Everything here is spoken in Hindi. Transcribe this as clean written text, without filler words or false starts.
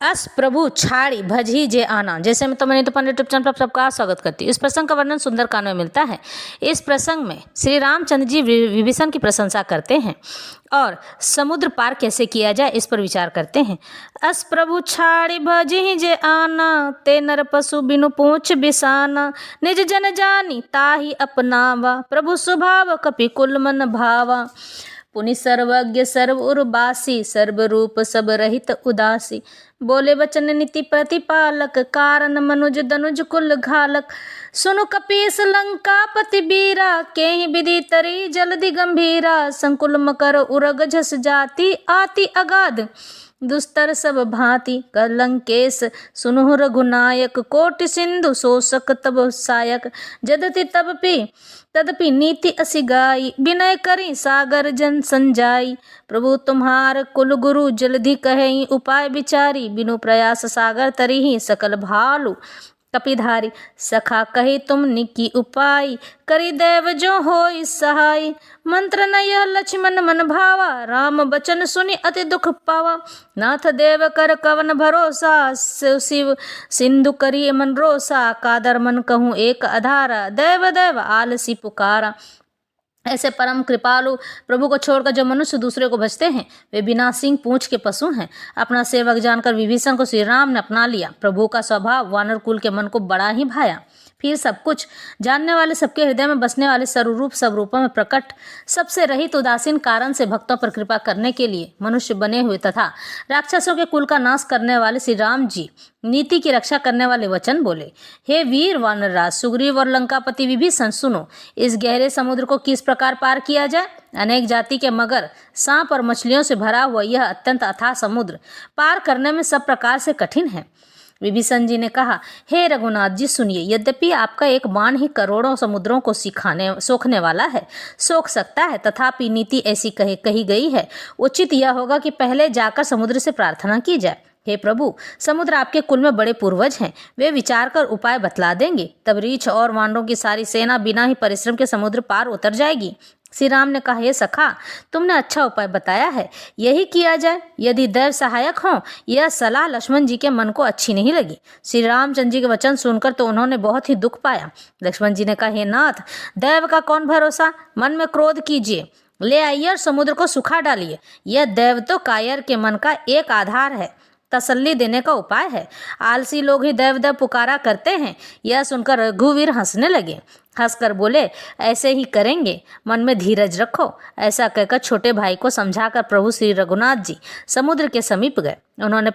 अस प्रभु छाड़ी भजी जे आना। जैसे मैं तो मैंने तो पंडित यूट्यूब चैनल पर सबका स्वागत करती हूँ। इस प्रसंग का वर्णन सुंदरकांड में मिलता है। इस प्रसंग में श्री रामचंद्र जी विभीषण की प्रशंसा करते हैं और समुद्र पार कैसे किया जाए इस पर विचार करते हैं। अस प्रभु छाड़ी भजी जे आना, ते नर पशु बिनु पूछ बिसाना, निज जन जानी ताही अपनावा, प्रभु स्वभाव कपि कुल मन भावा, पुनि सर्वज्ञ सर्व उर्वासी, सर्व रूप सब रहित उदासी, बोले वचन नीति प्रतिपालक, कारण मनुज दनुज कुल घालक, सुनु कपीस लंकापति बीरा, केहि विधि तरी जलधि गंभीरा, संकुल मकर उरग झस जाति, आति अगाध दुस्तर सब भांति, कलंकेश सुनु रघुनायक, कोटि सिंधु शोषक तब सायक, जदति तदपि नीति असि गाई, विनय करी सागर जन संजाई, प्रभु तुम्हार कुल गुरु जलधि कहें उपाय विचारी, बिनु प्रयास सागर तरिहि सकल भालु कपिधारी, सखा कही तुम निकी उपाय, करी देव जो होई सहाय, मंत्र न यह लक्ष्मण मन भावा, राम बचन सुनि अति दुख पावा, नाथ देव कर कवन भरोसा, शिव सिंधु करी मन रोसा, कादर मन कहूँ एक आधारा, देव देव आलसी पुकारा। ऐसे परम कृपालु प्रभु को छोड़कर जो मनुष्य दूसरे को भजते हैं वे बिना सींग पूंछ के पशु हैं। अपना सेवक जानकर विभीषण को श्री राम ने अपना लिया। प्रभु का स्वभाव वानर कुल के मन को बड़ा ही भाया। फिर सब कुछ जानने वाले, सबके हृदय में बसने वाले, सर्वरूप सब रूपों में प्रकट, सबसे रहित उदासीन कारण से भक्तों पर कृपा करने के लिए मनुष्य बने हुए तथा राक्षसों के कुल का नाश करने वाले श्री राम जी नीति की रक्षा करने वाले वचन बोले। हे वीर वानरराज सुग्रीव और लंकापति विभीषण, सुनो, इस गहरे समुद्र को किस प्रकार पार किया जाए। अनेक जाति के मगर, सांप और मछलियों से भरा हुआ यह अत्यंत अथाह समुद्र पार करने में सब प्रकार से कठिन है। विभीषण जी ने कहा, हे रघुनाथ जी सुनिए, यद्यपि आपका एक बाण ही करोड़ों समुद्रों को सोखने वाला है, सोख सकता है, तथापि नीति ऐसी कही गई है, उचित यह होगा कि पहले जाकर समुद्र से प्रार्थना की जाए। हे प्रभु, समुद्र आपके कुल में बड़े पूर्वज हैं, वे विचार कर उपाय बतला देंगे, तब रीछ और वानरों की सारी सेना बिना ही परिश्रम के समुद्र पार उतर जाएगी। श्री राम ने कहा, हे सखा, तुमने अच्छा उपाय बताया है, यही किया जाए। यदि दैव सहायक हो, यह सलाह लक्ष्मण जी के मन को अच्छी नहीं लगी। श्री रामचंद्र जी के वचन सुनकर तो उन्होंने बहुत ही दुख पाया। लक्ष्मण जी ने कहा, हे नाथ, दैव का कौन भरोसा, मन में क्रोध कीजिए, ले आइए और समुद्र को सुखा डालिए। यह दैव तो कायर के मन का एक आधार है, तसल्ली देने का उपाय है। आलसी लोग ही दैव दैव पुकारा करते हैं। यह सुनकर रघुवीर हंसने लगे, हंसकर बोले, ऐसे ही करेंगे, मन में धीरज रखो। ऐसा कहकर छोटे भाई को समझाकर प्रभु श्री रघुनाथ जी समुद्र के समीप गए। उन्होंने